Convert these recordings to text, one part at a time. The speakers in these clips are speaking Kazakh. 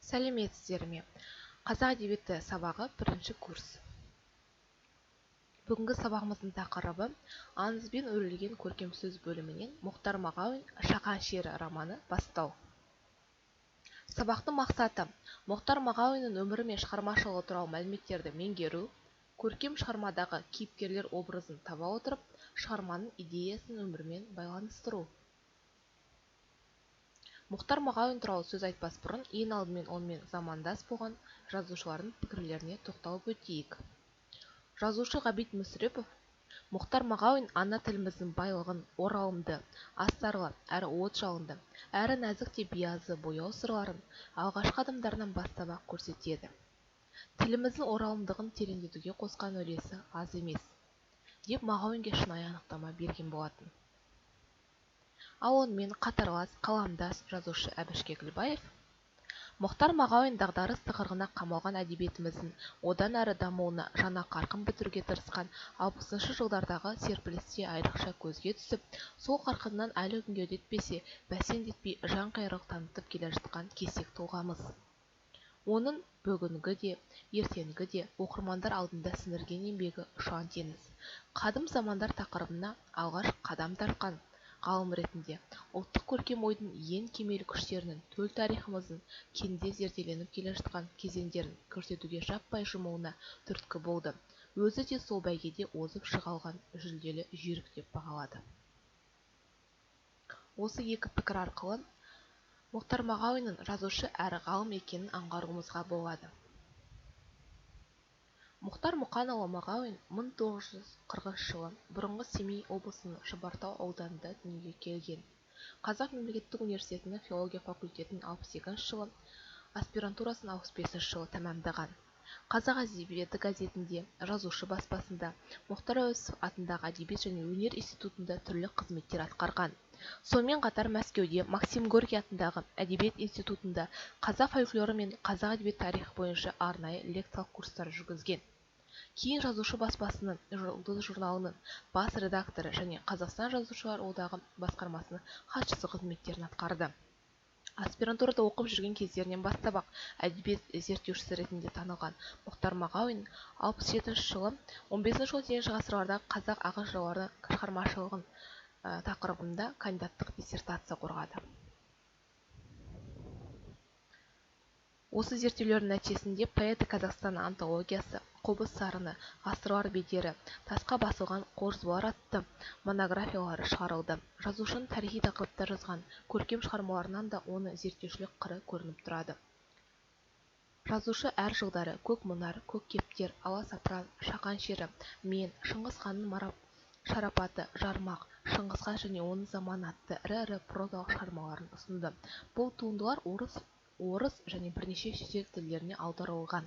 Сәлеметсіздер ме? Қазақ әдебиеті сабағы бірінші курс. Бүгінгі сабағымыздың тақырыбы аңызбен өрілген көркем сөз бөлімінен Мұхтар Мағауин «Шақан шері» романы бастау. Сабақтың мақсаты Мұхтар Мағауиннің өмірі мен шығармашылығы туралы мәліметтерді меңгеру, көркем шығармадағы кейіпкерлер образын таба отырып, шығарманың идеясын өмірмен байланыстыру. Мұхтар Мағауин туралы сөз айтпас бұрын, ең алдымен онымен замандас болған жазушылардың пікірлеріне тоқталып өтейік. Жазушы Ғабит Мүсірепов Мұхтар Мағауин ана тіліміздің байлығын оралымды, астарлы, әрі от жалынды, әрі нәзік те биязы бояу сырларын алғашқы адамдарынан бастап-ақ көрсетеді. Тіліміздің оралымдығын тереңдетуге қосқан үлесі аз емес, деп Мағауинге шынайы анықтама берген болатын. Ал онымен қатарлас, қаламдас жазушы Әбіш Кекілбаев Мұхтар Мағауин дағдарыс тығырығына қамалған әдебиетіміздің одан әрі дамуына жаңа қарқын бітіруге тырысқан 60-шы жылдардағы серпілісте айрықша көзге түсіп, сол қарқыннан әлі күнге үдетпесе, бәсеңдетпей жан қайрылық танытып келе жатқан кесек тұлғамыз. Оның бүгінгі де, ертеңгі де оқырмандар алдында сіңірген еңбегі ұшан теңіз. Қадым замандар тақырыбына алғаш қадам тартқан ғалым ретінде ұлттық көркем ойдың ең кемел күштерінің төл тарихымыздың кеңде зерделеніп келе жатқан кезеңдерін көрсетуге жаппай жұмылуына түрткі болды. Өзі де сол бәйгеде озып шыға алған жүлделі жүйрік деп бағалады. Осы екі пікір арқылы Мұхтар Мағауиннің жазушы әрі ғалым екенін аңғаруымызға болады. Мұхтар Мұқанұлы Мағауин 1940 жылы бұрынғы Семей облысының Шұбартау ауданында дүниеге келген. Қазақ мемлекеттік университетінің филология факультетін 62 жылы, аспирантурасын 65 жылы тәмамдаған. Қазақ әдебиеті газетінде, жазушы баспасында, Мұхтар Әуезов атындағы әдебиет және өнер институтында түрлі қызметтер атқарған. Сонымен қатар Мәскеуде Максим Горький атындағы әдебиет институтында қазақ фольклоры мен қазақ әдебиет тарихы бойынша арнайы лекциялық курстар жүргізген. Кейін жазушы баспасының Жұлдыз журналының бас редакторы және Қазақстан жазушылар одағы басқармасының хатшысы қызметтерін атқарды. Аспирантурада оқып жүрген кездерінен бастап-ақ әдебиет зерттеушісі ретінде танылған Мұхтар Мағауин 67 жылы 15-18 ғасырлардағы қазақ ағаш жырауларының шығармашылығын тақырыбында кандидаттық диссертация қорғады. Осы зерттеулердің нәтижесінде поэты Қазақстан антологиясы, Қобыз сарыны, ғасырлар бедері, тасқа басылған қолжазбалар атты монографиялары шығарылды. Жазушының тарихи тақырыптар жазған көркем шығармаларынан да оны зерттеушілік қыры көрініп тұрады. Жазушы әр жылдары Көк мұнар, Көк кептер, Аласапыран, Шақан шері, Мен, Шыңғыс ханның шарапаты, Жармақ, Шыңғыс хан және оның заманы атты ірі прозалық шығармаларын ұсынды. Бұл туындылар орыс және бірнеше шетел тілдеріне аударылған.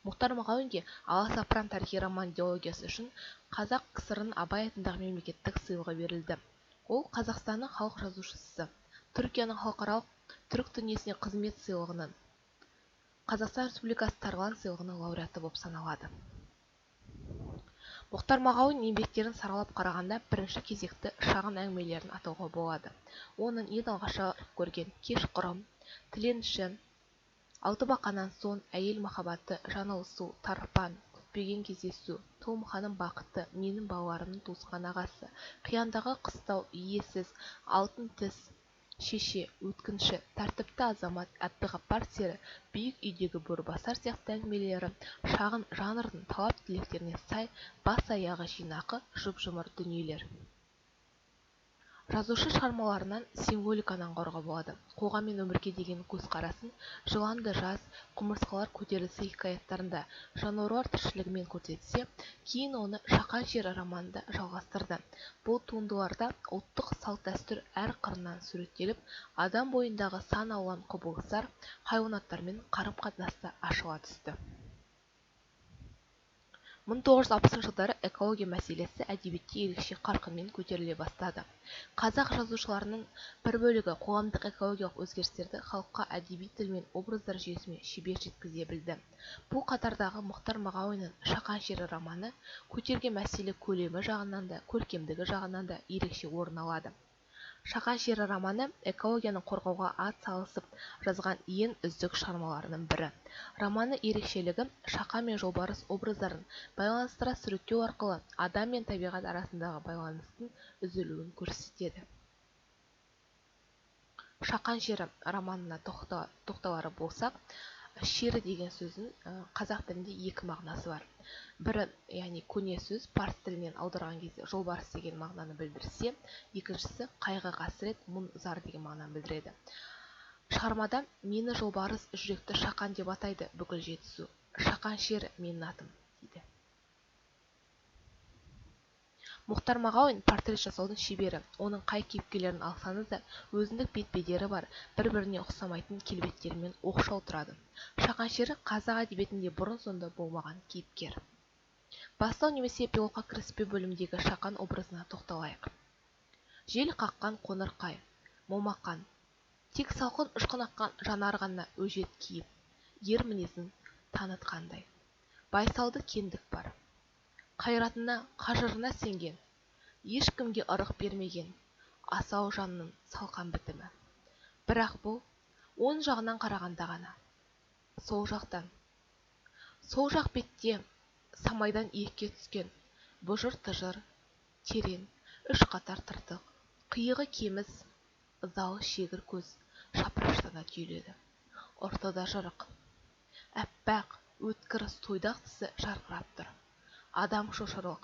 Мұхтар Мағауинге Аласапыран тарихи роман дилогиясы үшін Қазақ КСР-ның Абай атындағы мемлекеттік сыйлығы берілді. Ол Қазақстанның халық жазушысы, Түркияның халықаралық түрік дүниесіне қызмет сыйлығының, Қазақстан Республикасы Тарлан сыйлығының лауреаты болып саналады. Мұхтар Мағауин еңбектерін саралап қарағанда бірінші кезекті шағын әңгімелерін атауға болады. Оның ең алғаш жарық көрген Кешқұрым, Тіленші, Алты бақаннан соң, Әйел махаббаты, Жаңылысу, Тарпан, Күтпеген кездесу, Тұлымханың бақыты, Менің балаларымның туысқан ағасы, Қияндағы қыстау, Иесіз, Алтын тіс, Шеше, Өткінші, Тәртіпті азамат, Әбдіғаппар сері, Биік үйдегі бөрібасар сияқты әңгімелері шағын жанрдың талап тілектеріне сай бас-аяғы жинақы жұп-жұмыр дүниелер. Жазушы шығармаларынан символиканы аңғаруға болады. Қоғам мен өмірге деген көзқарасын Жыланды жаз, Құмырсқалар көтерілісі хикаяттарында жануарлар тіршілігімен көрсетсе, кейін оны Шақан шері романында жалғастырды. Бұл туындыларда ұлттық салт-дәстүр әр қырынан суреттеліп, адам бойындағы сан алуан құбылыстар хайуанаттармен қарым-қатынаста ашыла түсті. 1960 жылдары экология мәселесі әдебиетте ерекше қарқынмен көтеріле бастады. Қазақ жазушыларының бір бөлігі қоғамдық экологиялық өзгерістерді халыққа әдеби тіл мен образдар жүйесімен шебер жеткізе білді. Бұл қатардағы Мұхтар Мағауиннің Шақан шері романы көтерген мәселе көлемі жағынан да, көркемдігі жағынан да ерекше орын алады. Шақан шері романы экологияны қорғауға ат салысып жазған ең үздік шығармаларының бірі. Романы ерекшелігі Шақан мен жолбарыс образдарын байланыстыра суреттеу арқылы адам мен табиғат арасындағы байланыстың үзілуін көрсетеді. Шақан шері романына тоқталары болсақ, шері деген сөздің қазақ тілінде екі мағынасы бар. Бірі, яғни көне сөз, парсы тілінен аударған кезде жолбарыс деген мағынаны білдірсе, екіншісі қайғы қасірет, мұң зар деген мағынаны білдіреді. Шығармада мені жолбарыс жүректі Шақан деп атайды бүкіл жетісу. Шақан шері менің атым дейді. Мұхтар Мағауин портрет жасаудың шебері. Оның қай кейіпкерлерін алсаңыз да өзіндік бет-бедері бар, бір-біріне ұқсамайтын келбеттерімен оқшау тұрады. Шақан шері қазақ әдебиетінде бұрын-соңды болмаған кейіпкер. Бастау немесе эпилогқа кіріспе бөлімдегі Шақан образына тоқталайық. Жел қаққан қоңырқай, момақан, тек салқын ұшқын аққан жанар ғана өжет киіп, ер мінезін танытқандай. Байсалды кендік бар. Қайратына, қажырына сенген, ешкімге ырық бермеген, асау жанның салқан бітімі. Бірақ бұл, оң жағынан қарағанда ғана. Сол жақтан. Сол жақ бетте, самайдан иекке түскен, бұжыр-тыжыр, терең, үш қатар тыртық, қиығы кеміс, ызалы шегір көз шапыраштана түйіледі. Ортада жырық. Әппақ, өткір сойдақ тісі жарқырап тұр. Адам шошырлық.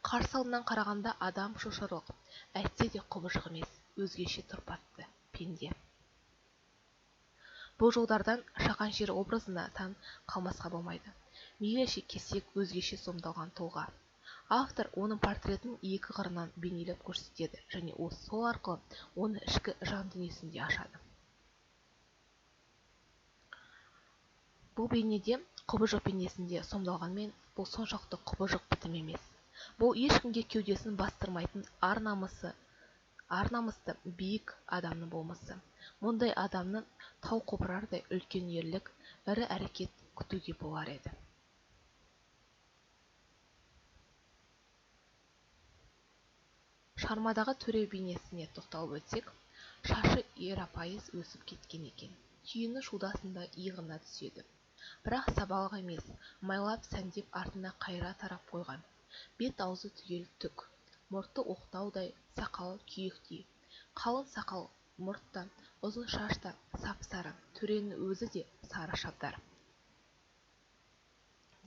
Қарсы алдынан қарағанда адам шошырлық. Әйтсе де құбыжық емес, өзгеше тұрпатты пенде. Бұл жолдардан Шақан шері образына тан қалмасқа болмайды. Мейлінше кесек, өзгеше сомдалған тұлға. Автор оның портретін екі қырынан бейнелеп көрсетеді және сол арқылы оны ішкі жан дүниесінде ашады. Бұл бейнеде құбыжық бейнесінде сомдалғанмен, бұл соншалықты құбыжық бітім емес. Бұл ешкімге кеудесін бастырмайтын ар намысты биік адамның болмысы. Мұндай адамның тау қопырардай үлкен ерлік, ірі әрекет күтуге болар еді. Шығармадағы төре бейнесіне тоқталып өтсек, шашы ерапайыз өсіп кеткен екен. Түйіні шудасында иығына түседі. Бірақ сабалық емес, майлап сәндеп артына қайра тарап қойған. Бет аузы түгел түк, мұрты оқтаудай, сақалы күйектей. Қалың сақал, мұртта, ұзын шашта, сап-сары, төренің өзі де сары шабдар.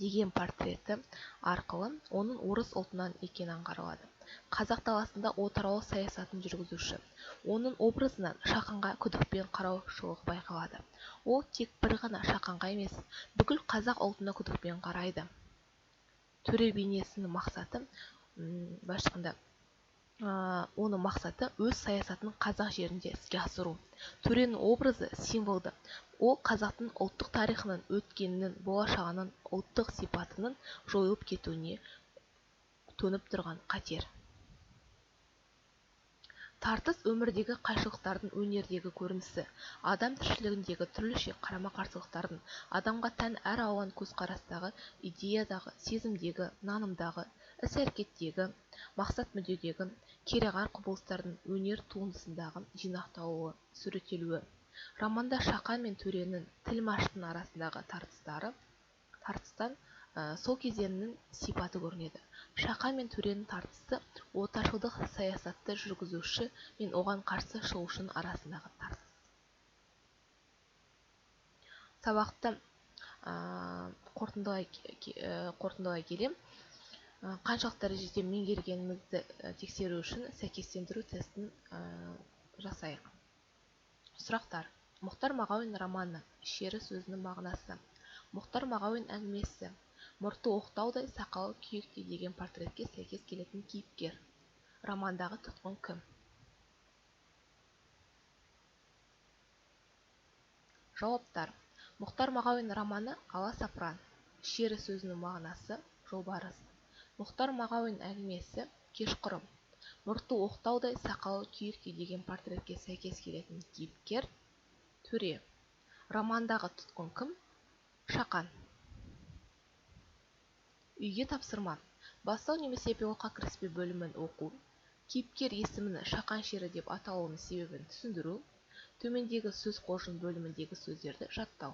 Деген портреті арқылы оның орыс ұлтынан екені аңғарылады. Қазақ даласында отарлау саясатын жүргізуші. Оның образынан Шақанға күдікпен қараушылық байқалады. Ол тек бір ғана Шақанға емес, бүкіл қазақ ұлтына күдікпен қарайды. Төре бейнесінің мақсаты, оның мақсаты өз саясатын қазақ жерінде іске асыру. Төренің образы символды. Ол қазақтың ұлттық тарихының, өткенінің, болашағының, ұлттық сипатының жойылып кетуіне төніп тұрған қатер. Тартыс өмірдегі қайшылықтардың өнердегі көрінісі, адам тіршілігіндегі түрліше қарама-қарсылықтардың, адамға тән әр алуан көзқарастағы, идеядағы, сезімдегі, нанымдағы, іс-әрекеттегі, мақсат-мүддедегі, кереғар құбылыстардың өнер туындысындағы жинақталуы, суреттелуі. Романда Шақан мен төренің тілмаштың арасындағы тартыстан сол кезеңнің сипаты көрінеді. Шақан мен төренің тартысы отаршылдық саясатты жүргізуші мен оған қарсы шығушының арасындағы тартыс. Сабақты қорытындылай келе, қаншалық дәрежеде меңгергенімізді тексеру үшін сәйкестендіру тестін жасайық. Сұрақтар. Мұхтар Мағауин романы, шері сөзінің мағынасы. Мұхтар Мағауин әңгімесі. Мұрты оқтаудай, сақалы күйектей деген портретке сәйкес келетін кейіпкер. Романдағы тұтқын кім? Жауаптар. Мұхтар Мағауин романы Аласапыран. Шері сөзінің мағынасы жолбарыс. Мұхтар Мағауин әңгімесі кешқұрым. Мұрты оқтаудай, сақалы күйектей деген портретке сәйкес келетін кейіпкер. Төре. Романдағы тұтқын кім? Шақан. Үйге тапсырма. Бастау немесе эпилогқа кіріспе бөлімін оқу. Кейіпкер есімінің шақан шері деп аталуының себебін түсіндіру. Төмендегі сөз қоржын бөліміндегі сөздерді жаттау.